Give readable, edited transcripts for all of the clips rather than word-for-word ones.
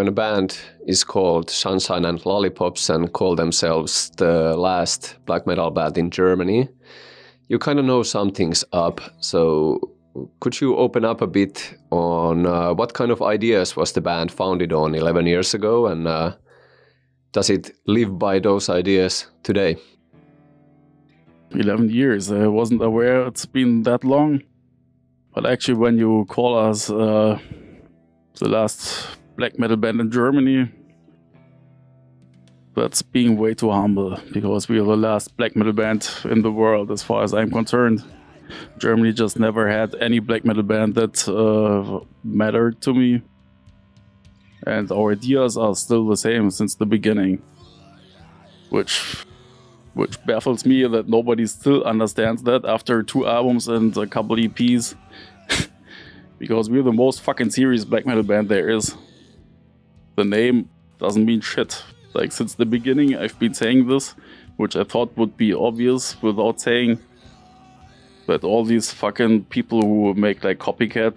when a band is called SUNSHINE and Lollipops and call themselves the last black metal band in Germany, you kind of know something's up. So could you open up a bit on what kind of ideas was the band founded on 11 years ago, and does it live by those ideas today? 11 years. I wasn't aware it's been that long. But actually, when you call us the last black metal band in Germany, that's being way too humble, because we are the last black metal band in the world as far as I'm concerned. Germany just never had any black metal band that mattered to me. And our ideas are still the same since the beginning. Which baffles me that nobody still understands that after 2 albums and a couple EPs. Because we're the most fucking serious black metal band there is. The name doesn't mean shit. Like, since the beginning I've been saying this, which I thought would be obvious without saying. But all these fucking people who make like copycat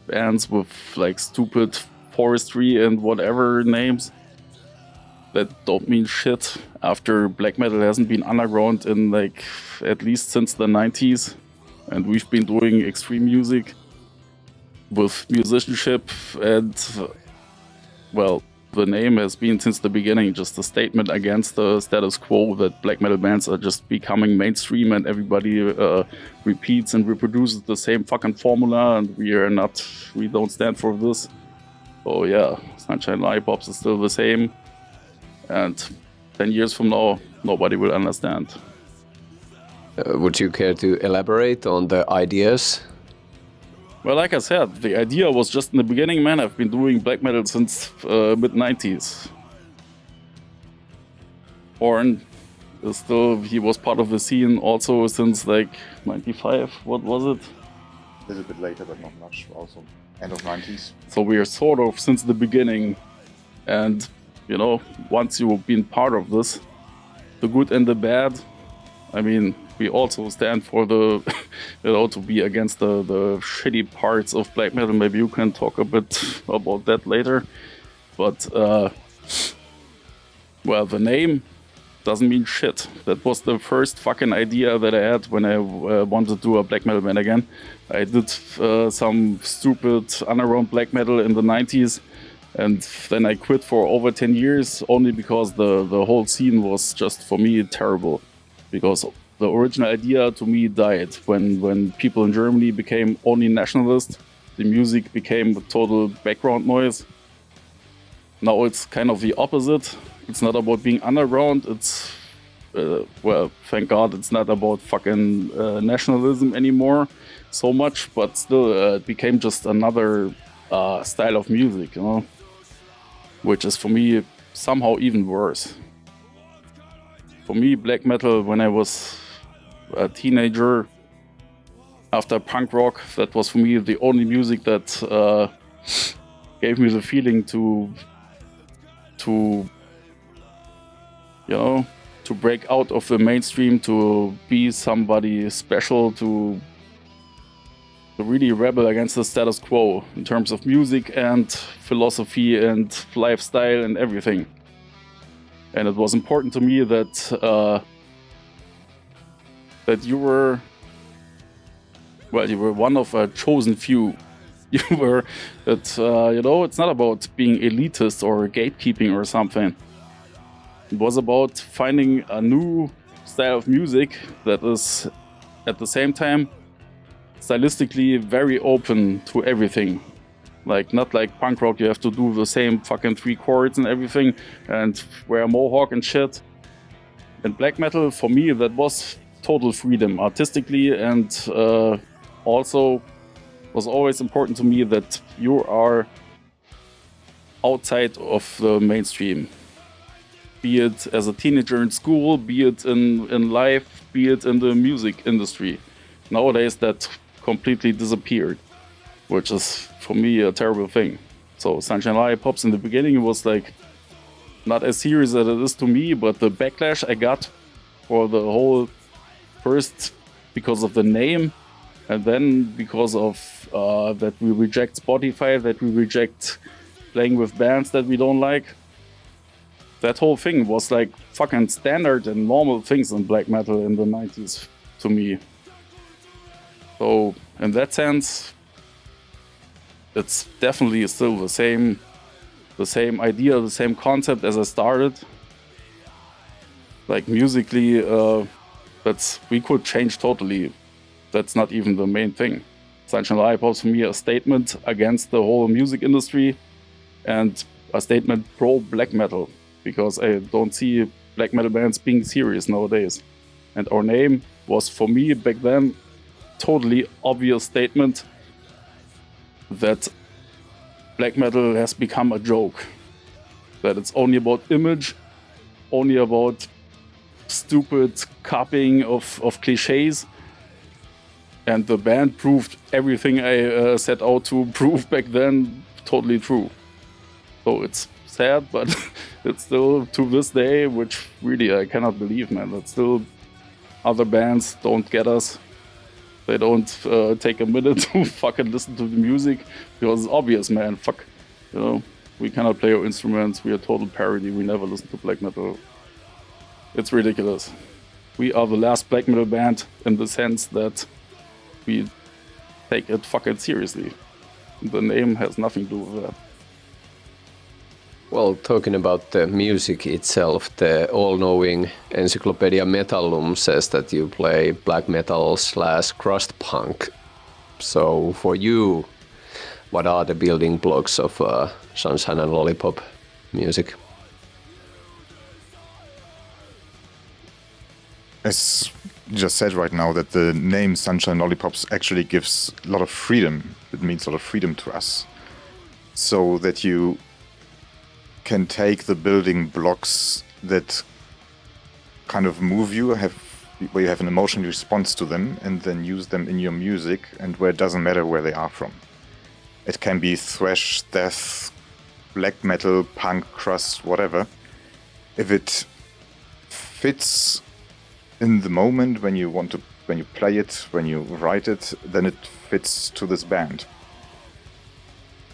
bands with like stupid forestry and whatever names that don't mean shit after black metal hasn't been underground in like at least since the 90s, and we've been doing extreme music with musicianship, and well, the name has been since the beginning just a statement against the status quo that black metal bands are just becoming mainstream and everybody repeats and reproduces the same fucking formula, and we don't stand for this. Oh yeah, SUNSHINE LOLLIPOPS is still the same, and 10 years from now nobody will understand. Would you care to elaborate on the ideas? Well, like I said, the idea was just in the beginning, man. I've been doing black metal since mid-90s. Orn is still, he was part of the scene also since like 95, what was it? A little bit later, but not much, also end of 90s. So we are sort of since the beginning, and you know, once you've been part of this, the good and the bad, I mean, we also stand for the, you know, to be against the shitty parts of black metal. Maybe you can talk a bit about that later. But, well, the name doesn't mean shit. That was the first fucking idea that I had when I wanted to do a black metal band again. I did some stupid underground black metal in the 90s. And then I quit for over 10 years only because the whole scene was just, for me, terrible. Because the original idea to me died when people in Germany became only nationalist. The music became total background noise. Now it's kind of the opposite. It's not about being underground. It's, well, thank God it's not about fucking nationalism anymore so much. But still, it became just another style of music, you know? Which is for me somehow even worse. For me, black metal, when I was a teenager, after punk rock, that was for me the only music that gave me the feeling to you know, to break out of the mainstream, to be somebody special, to really rebel against the status quo in terms of music and philosophy and lifestyle and everything. And it was important to me that that you were one of a chosen few. You were that you know, it's not about being elitist or gatekeeping or something. It was about finding a new style of music that is at the same time stylistically very open to everything. Like, not like punk rock, you have to do the same fucking 3 chords and everything and wear a mohawk and shit. And black metal, for me, that was total freedom artistically, and also was always important to me that you are outside of the mainstream. Be it as a teenager in school, be it in life, be it in the music industry. Nowadays that completely disappeared, which is for me a terrible thing. So SUNSHINE LOLLIPOPS in the beginning was like not as serious as it is to me, but the backlash I got for the whole, first because of the name, and then because of that we reject Spotify, that we reject playing with bands that we don't like. That whole thing was like fucking standard and normal things in black metal in the 90s to me. So in that sense, it's definitely still the same idea, the same concept as I started. Like musically, we could change totally. That's not even the main thing. Sunshine Lollipops for me a statement against the whole music industry and a statement pro black metal, because I don't see black metal bands being serious nowadays. And our name was for me back then totally obvious statement that black metal has become a joke. That it's only about image, only about stupid copying of cliches. And the band proved everything I set out to prove back then totally true. So it's sad, but it's still to this day, which really I cannot believe, man. That still other bands don't get us. They don't take a minute to fucking listen to the music, because it's obvious, man. Fuck, you know, we cannot play our instruments. We are total parody. We never listen to black metal. It's ridiculous. We are the last black metal band in the sense that we take it fucking seriously. The name has nothing to do with that. Well, talking about the music itself, the all-knowing Encyclopedia Metallum says that you play black metal / crust punk. So for you, what are the building blocks of Sunshine and Lollipop music? As you just said right now, that the name Sunshine Lollipops actually gives a lot of freedom. It means a lot of freedom to us. So that you can take the building blocks that kind of move you, where you have an emotional response to them, and then use them in your music, and where it doesn't matter where they are from. It can be thrash, death, black metal, punk, crust, whatever. If it fits in the moment when you play it, when you write it, then it fits to this band.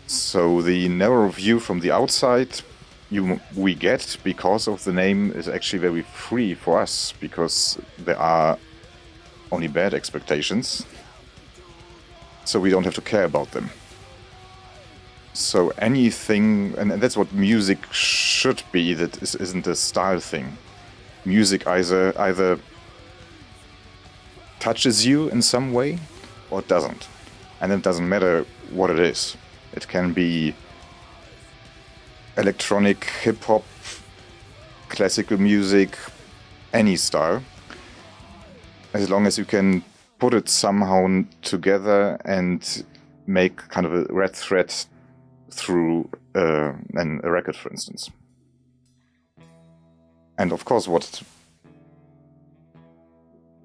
So the narrow view from the outside we get because of the name is actually very free for us, because there are only bad expectations, so we don't have to care about them. So anything, and that's what music should be, that isn't a style thing. Music either touches you in some way or it doesn't. And it doesn't matter what it is. It can be electronic, hip-hop, classical music, any style. As long as you can put it somehow together and make kind of a red thread through a record, for instance. And of course, what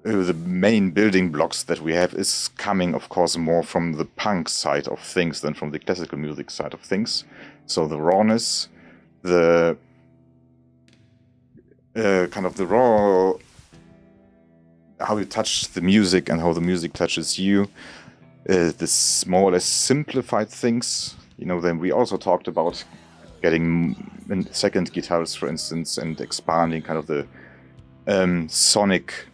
the main building blocks that we have is coming, of course, more from the punk side of things than from the classical music side of things. So the rawness, the kind of the raw, how you touch the music and how the music touches you, this more or less simplified things. You know, then we also talked about getting second guitars, for instance, and expanding kind of the sonic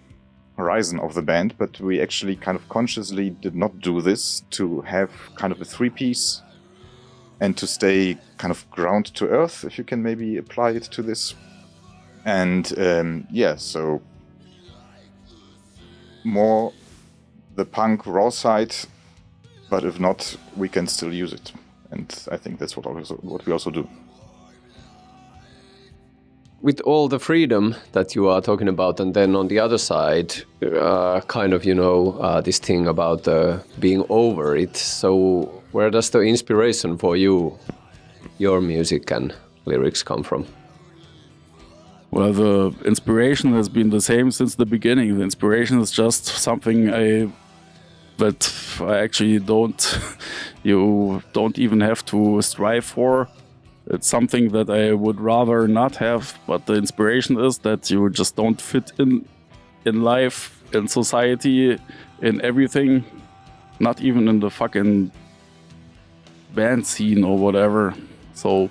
horizon of the band, but we actually kind of consciously did not do this to have kind of a three-piece and to stay kind of ground to earth, if you can maybe apply it to this. And yeah, so more the punk raw side, but if not, we can still use it. And I think that's what we also do. With all the freedom that you are talking about, and then on the other side, kind of, this thing about being over it. So where does the inspiration for you, your music and lyrics come from? Well, the inspiration has been the same since the beginning. The inspiration is just something that I actually you don't even have to strive for. It's something that I would rather not have, but the inspiration is that you just don't fit in life, in society, in everything, not even in the fucking band scene or whatever. So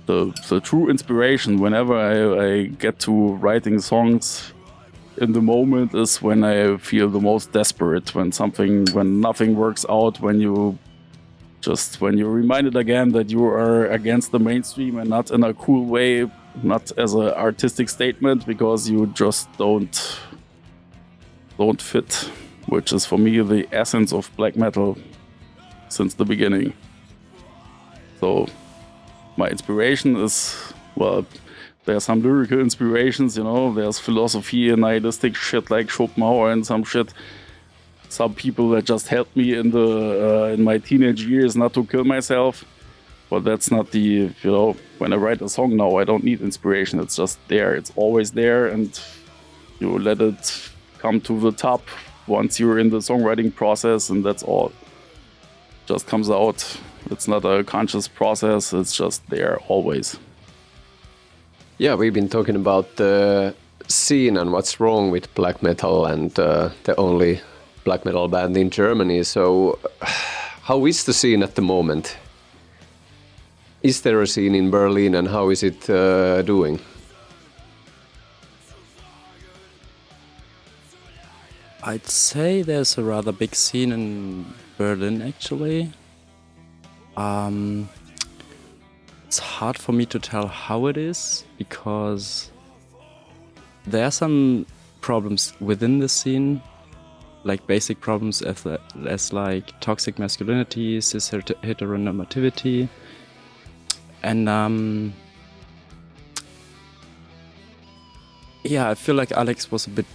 the true inspiration whenever I get to writing songs in the moment is when I feel the most desperate, when nothing works out, when you're reminded again that you are against the mainstream and not in a cool way, not as an artistic statement, because you just don't fit, which is for me the essence of black metal since the beginning. So my inspiration is, well, there are some lyrical inspirations, there's philosophy and nihilistic shit like Schopenhauer and some shit. Some people that just helped me in my teenage years not to kill myself. But that's not when I write a song now, I don't need inspiration. It's just there. It's always there, and you let it come to the top once you're in the songwriting process, and that's all. Just comes out. It's not a conscious process. It's just there always. Yeah, we've been talking about the scene and what's wrong with black metal and the only black metal band in Germany. So how is the scene at the moment? Is there a scene in Berlin and how is it doing? I'd say there's a rather big scene in Berlin, actually. It's hard for me to tell how it is, because there are some problems within the scene, like basic problems as like toxic masculinity, cis heteronormativity, and I feel like Alex was a bit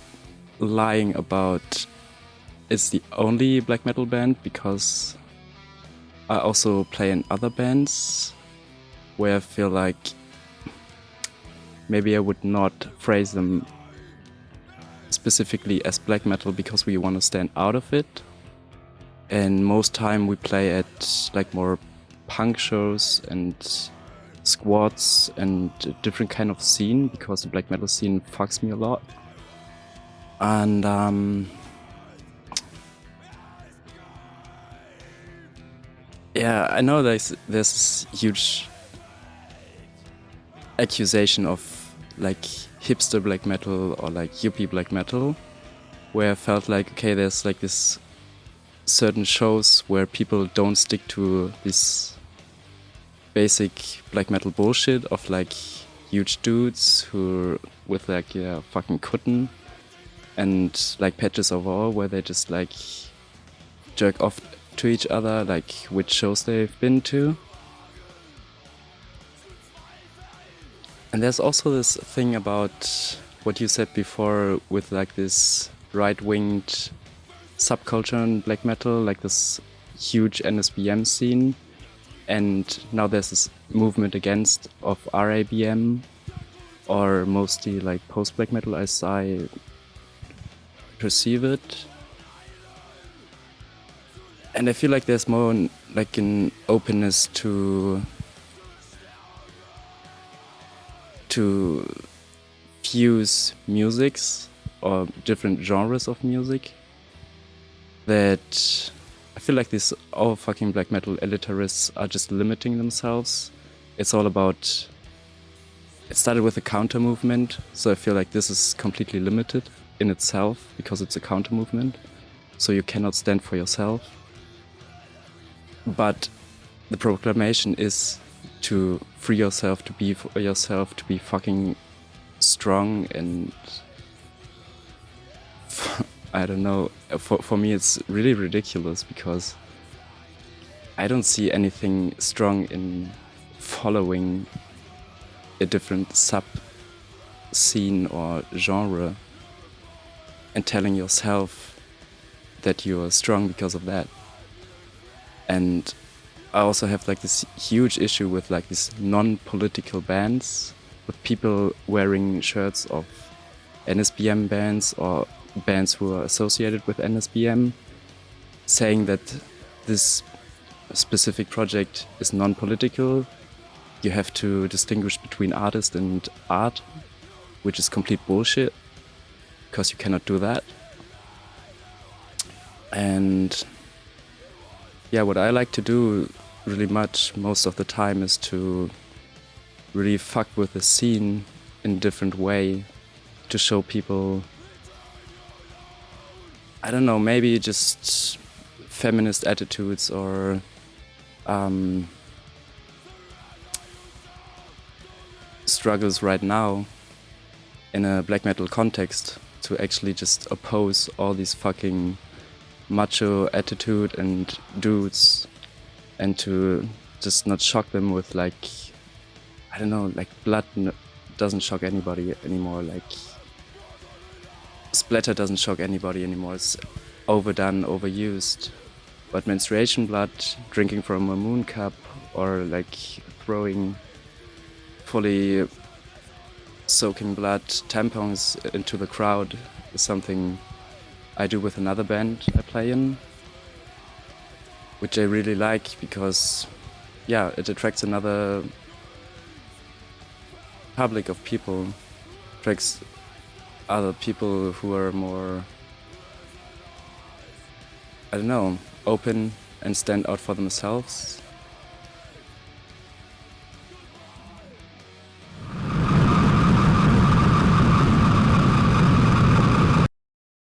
lying about it's the only black metal band, because I also play in other bands where I feel like maybe I would not phrase them specifically as black metal because we want to stand out of it. And most time we play at like more punk shows and squads and a different kind of scene, because the black metal scene fucks me a lot. And I know there's this huge accusation of like hipster black metal or like yuppie black metal, where I felt like, okay, there's like this certain shows where people don't stick to this basic black metal bullshit of like huge dudes who with like fucking kutten and like patches of all, where they just like jerk off to each other, like which shows they've been to. And there's also this thing about what you said before with like this right-winged subculture in black metal, like this huge NSBM scene. And now there's this movement against of RABM, or mostly like post-black metal as I perceive it. And I feel like there's more like an openness to fuse musics or different genres of music, that I feel like these all fucking black metal elitarists are just limiting themselves. It's all about, it started with a counter movement, so I feel like this is completely limited in itself because it's a counter movement, so you cannot stand for yourself. But the proclamation is to free yourself, to be yourself, to be fucking strong, and I don't know, for me it's really ridiculous, because I don't see anything strong in following a different sub-scene or genre and telling yourself that you're strong because of that. And I also have like this huge issue with like these non-political bands, with people wearing shirts of NSBM bands or bands who are associated with NSBM, saying that this specific project is non-political. You have to distinguish between artist and art, which is complete bullshit, because you cannot do that. And yeah, what I like to do really much most of the time is to really fuck with the scene in a different way, to show people, I don't know, maybe just feminist attitudes or struggles right now in a black metal context, to actually just oppose all these fucking macho attitude and dudes, and to just not shock them with, like, I don't know, like blood doesn't shock anybody anymore, like splatter doesn't shock anybody anymore, it's overdone, overused. But menstruation blood, drinking from a moon cup, or like throwing fully soaking blood tampons into the crowd is something I do with another band I play in, which I really like because, yeah, it attracts another public of people, attracts other people who are more, I don't know, open and stand out for themselves.